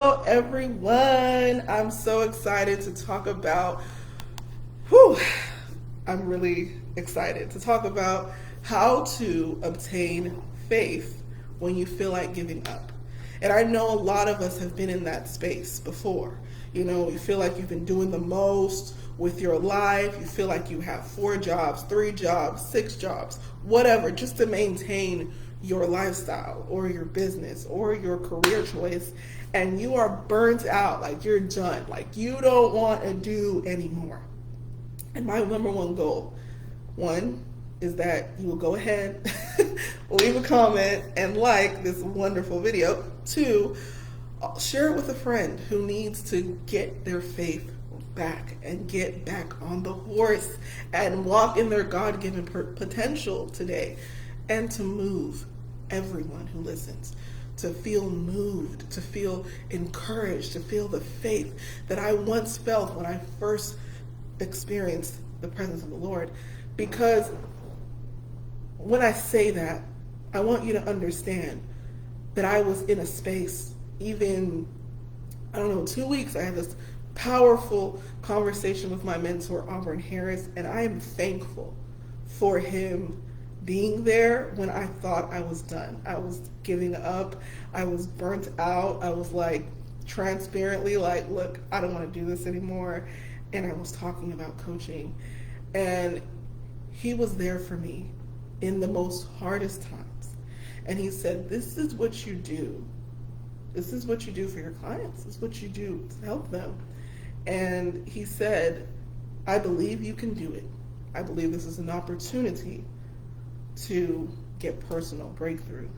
Hello, everyone. I'm so excited to talk about, I'm really excited to talk about how to obtain faith when you feel like giving up. And I know a lot of us have been in that space before. You know, you feel like you've been doing the most with your life. You feel like you have 4 jobs, 3 jobs, 6 jobs, whatever, just to maintain your lifestyle or your business or your career choice. And you are burnt out, like you're done, like you don't want to do anymore. And my number one goal, one, is that you will go ahead, leave a comment, and like this wonderful video. Two, share it with a friend who needs to get their faith back and get back on the horse and walk in their God-given potential today, and to move everyone who listens to feel moved, to feel encouraged, to feel the faith that I once felt when I first experienced the presence of the Lord. Because when I say that, I want you to understand that I was in a space, even, 2 weeks, I had this powerful conversation with my mentor, Auburn Harris, and I am thankful for him being there when I thought I was done. I was giving up. I was burnt out. I was like transparently like, look, I don't want to do this anymore. And I was talking about coaching. And he was there for me in the most hardest times. And he said, this is what you do. This is what you do for your clients. This is what you do to help them. And he said, I believe you can do it. I believe this is an opportunity to get personal breakthrough.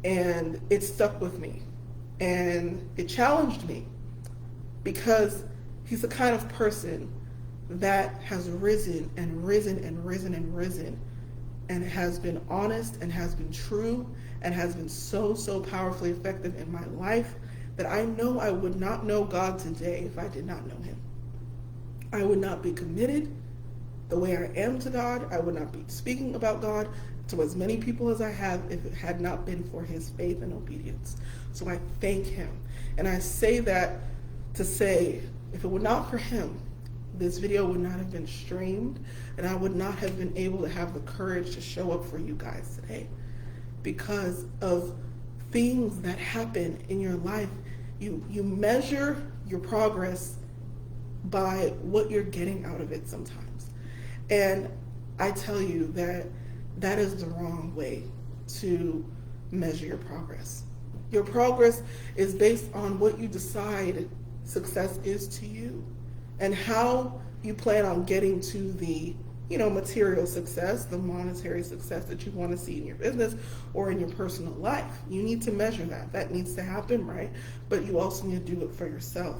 And it stuck with me. And it challenged me because he's the kind of person that has risen and risen and risen and risen and has been honest and has been true and has been so powerfully effective in my life that I know I would not know God today if I did not know him. I would not be committed the way I am to God. I would not be speaking about God to as many people as I have if it had not been for his faith and obedience. So I thank him. And I say that to say, if it were not for him, this video would not have been streamed, and I would not have been able to have the courage to show up for you guys today. Because of things that happen in your life, you measure your progress by what you're getting out of it sometimes. And I tell you that that is the wrong way to measure your progress. Your progress is based on what you decide success is to you and how you plan on getting to the, material success, the monetary success that you want to see in your business or in your personal life. You need to measure that. That needs to happen, right? But you also need to do it for yourself.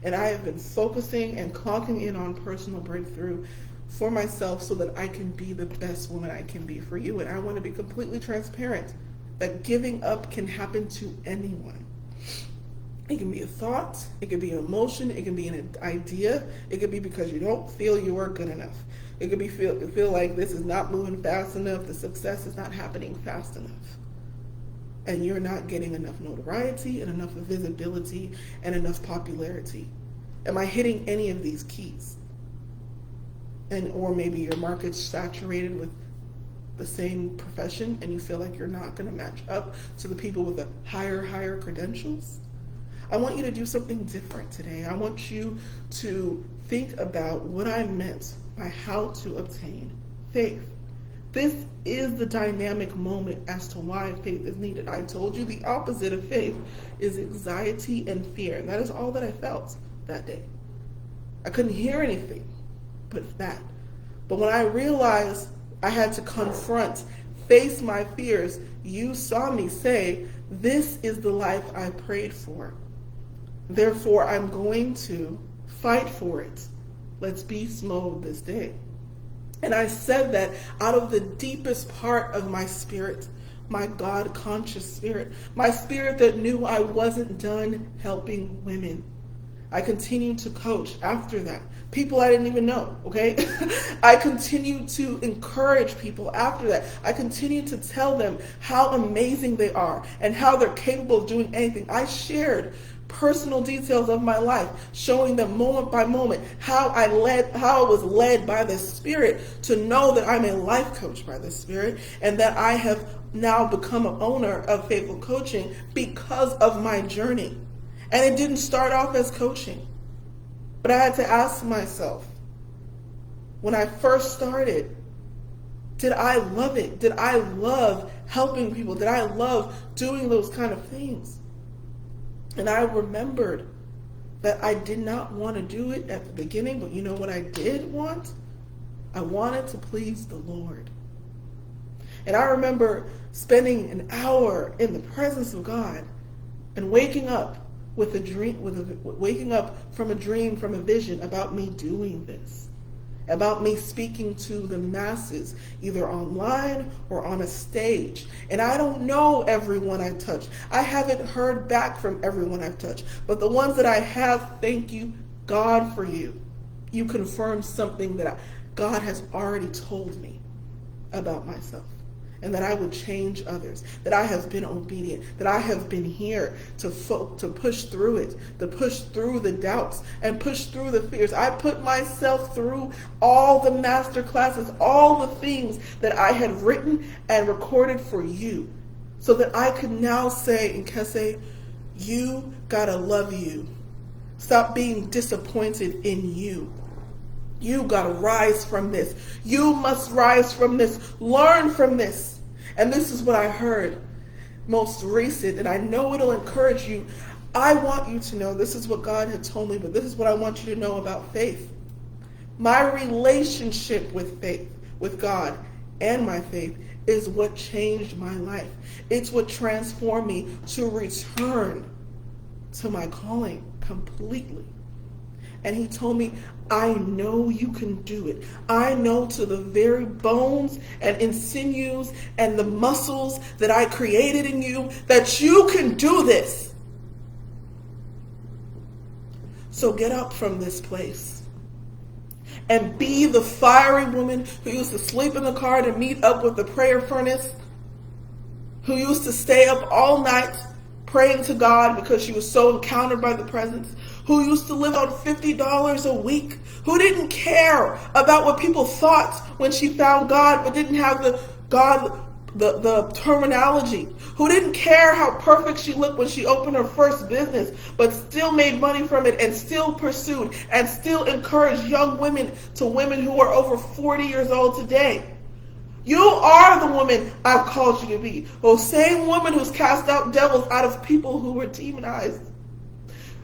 And I have been focusing and clocking in on personal breakthrough for myself so that I can be the best woman I can be for you. And I want to be completely transparent that giving up can happen to anyone. It can be a thought, it can be an emotion, it can be an idea, it could be because you don't feel you are good enough. It could be feel like this is not moving fast enough, the success is not happening fast enough. And you're not getting enough notoriety and enough visibility and enough popularity. Am I hitting any of these keys? Or maybe your market's saturated with the same profession and you feel like you're not going to match up to the people with the higher credentials. I want you to do something different today. I want you to think about what I meant by how to obtain faith. This is the dynamic moment as to why faith is needed. I told you the opposite of faith is anxiety and fear. And that is all that I felt that day. I couldn't hear anything but that. But when I realized I had to confront, face my fears, you saw me say, this is the life I prayed for. Therefore, I'm going to fight for it. Let's beast mode this day. And I said that out of the deepest part of my spirit, my God-conscious spirit, my spirit that knew I wasn't done helping women. I continued to coach after that. People I didn't even know, okay? I continued to encourage people after that. I continued to tell them how amazing they are and how they're capable of doing anything. I shared personal details of my life, showing them moment by moment how I was led by the Spirit to know that I'm a life coach by the Spirit, and that I have now become an owner of Faithful Coaching because of my journey. And it didn't start off as coaching, but I had to ask myself, when I first started, did I love it? Did I love helping people? Did I love doing those kind of things? And I remembered that I did not want to do it at the beginning, but you know what I did want? I wanted to please the Lord. And I remember spending an hour in the presence of God and waking up with a dream, waking up from a dream, from a vision about me doing this, about me speaking to the masses, either online or on a stage. And I don't know everyone I touch. I haven't heard back from everyone I've touched. But the ones that I have, thank you, God, for you. You confirmed something that God has already told me about myself. And that I would change others, that I have been obedient, that I have been here to push through it, to push through the doubts and push through the fears. I put myself through all the master classes, all the things that I had written and recorded for you, so that I could now say, Nkese, you gotta love you. Stop being disappointed in you. You gotta rise from this. You must rise from this. Learn from this. And this is what I heard most recent, and I know it'll encourage you. I want you to know, this is what God had told me, but this is what I want you to know about faith. My relationship with faith, with God and my faith, is what changed my life. It's what transformed me to return to my calling completely. And he told me, I know you can do it. I know to the very bones and in sinews and the muscles that I created in you that you can do this. So get up from this place and be the fiery woman who used to sleep in the car to meet up with the prayer furnace, who used to stay up all night praying to God because she was so encountered by the presence, who used to live on $50 a week, who didn't care about what people thought when she found God, but didn't have the terminology, who didn't care how perfect she looked when she opened her first business, but still made money from it and still pursued and still encouraged young women to women who are over 40 years old today. You are the woman I've called you to be. The same woman who's cast out devils out of people who were demonized,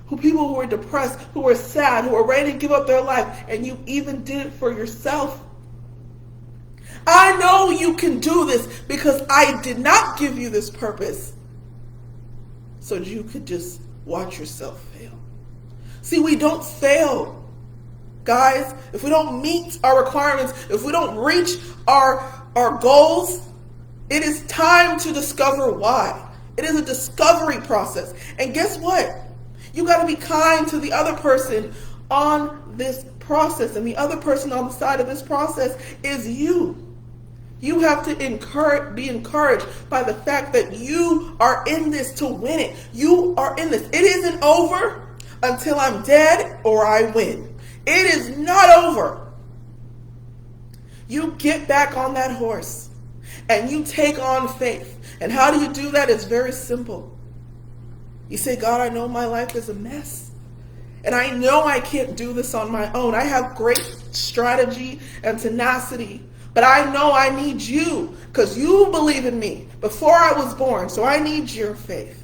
people who were depressed, who were sad, who were ready to give up their life, and you even did it for yourself. I know you can do this because I did not give you this purpose so that you could just watch yourself fail. See, we don't fail, guys. If we don't meet our requirements, if we don't reach our goals, it is time to discover why. It is a discovery process. And guess what? You got to be kind to the other person on this process. And the other person on the side of this process is you. You have to be encouraged by the fact that you are in this to win it. You are in this. It isn't over until I'm dead or I win. It is not over. You get back on that horse and you take on faith. And how do you do that? It's very simple. You say, God, I know my life is a mess. And I know I can't do this on my own. I have great strategy and tenacity. But I know I need you because you believe in me before I was born. So I need your faith.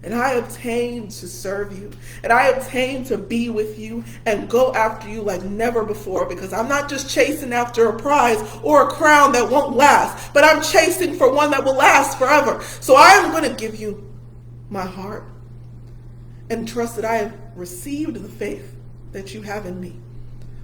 And I obtained to serve you. And I obtained to be with you and go after you like never before. Because I'm not just chasing after a prize or a crown that won't last. But I'm chasing for one that will last forever. So I'm going to give you my heart and trust that I have received the faith that you have in me.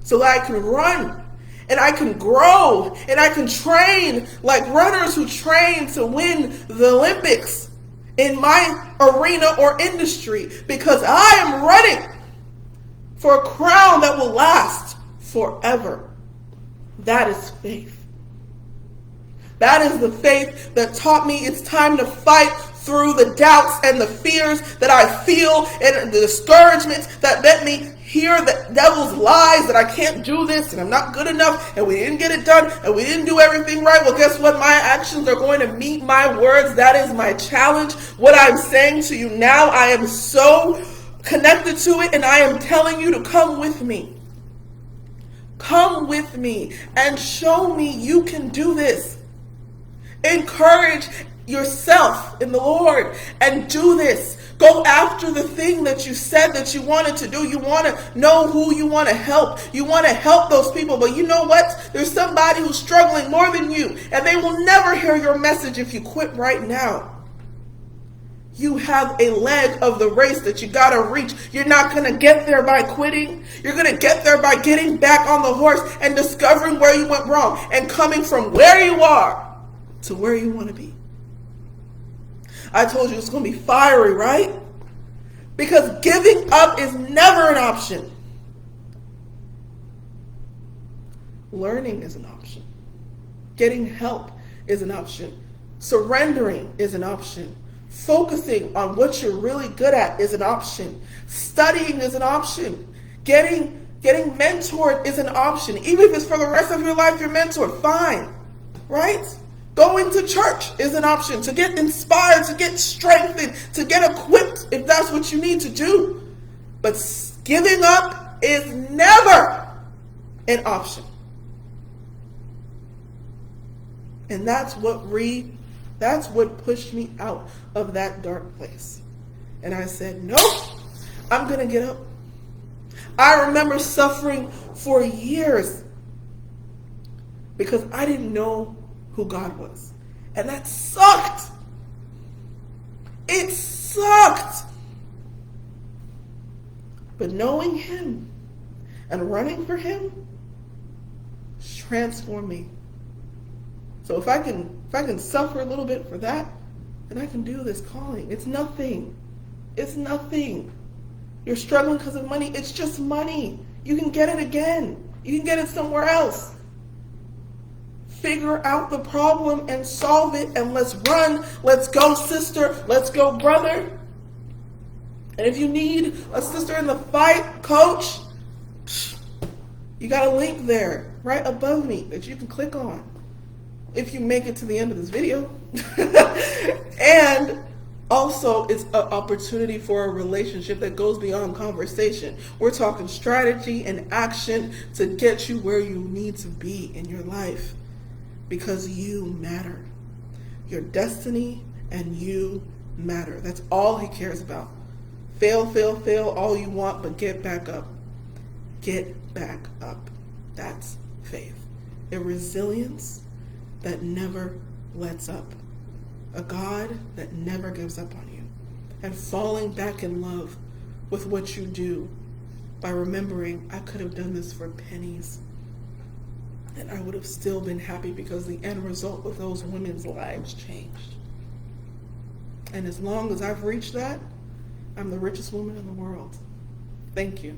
So that I can run. And I can grow. And I can train like runners who train to win the Olympics in my arena or industry, because I am running for a crown that will last forever. That is faith. That is the faith that taught me it's time to fight through the doubts and the fears that I feel and the discouragements that let me hear the devil's lies that I can't do this and I'm not good enough and we didn't get it done and we didn't do everything right. Well, guess what? My actions are going to meet my words. That is my challenge. What I'm saying to you now, I am so connected to it, and I am telling you to come with me. Come with me and show me you can do this. Encourage yourself in the Lord and do this. Go after the thing that you said that you wanted to do. You want to know who you want to help. You want to help those people. But you know what? There's somebody who's struggling more than you, and they will never hear your message if you quit right now. You have a leg of the race that you got to reach. You're not going to get there by quitting. You're going to get there by getting back on the horse and discovering where you went wrong and coming from where you are to where you want to be. I told you it's going to be fiery, right? Because giving up is never an option. Learning is an option. Getting help is an option. Surrendering is an option. Focusing on what you're really good at is an option. Studying is an option. Getting mentored is an option. Even if it's for the rest of your life, you're mentored, fine, right? Going to church is an option to get inspired, to get strengthened, to get equipped if that's what you need to do. But giving up is never an option. And that's what pushed me out of that dark place. And I said, nope, I'm going to get up. I remember suffering for years because I didn't know who God was. And that sucked. It sucked. But knowing him and running for him transformed me. So if I can suffer a little bit for that, then I can do this calling. It's nothing. It's nothing. You're struggling because of money. It's just money. You can get it again. You can get it somewhere else. Figure out the problem and solve it, and let's run. Let's go, sister. Let's go, brother. And if you need a sister in the fight, coach, you got a link there right above me that you can click on if you make it to the end of this video. And also, it's an opportunity for a relationship that goes beyond conversation. We're talking strategy and action to get you where you need to be in your life, because you matter. Your destiny and you matter. That's all he cares about. Fail, fail, fail all you want, but get back up. Get back up. That's faith. A resilience that never lets up. A God that never gives up on you. And falling back in love with what you do by remembering, I could have done this for pennies and I would have still been happy, because the end result of those women's lives changed. And as long as I've reached that, I'm the richest woman in the world. Thank you.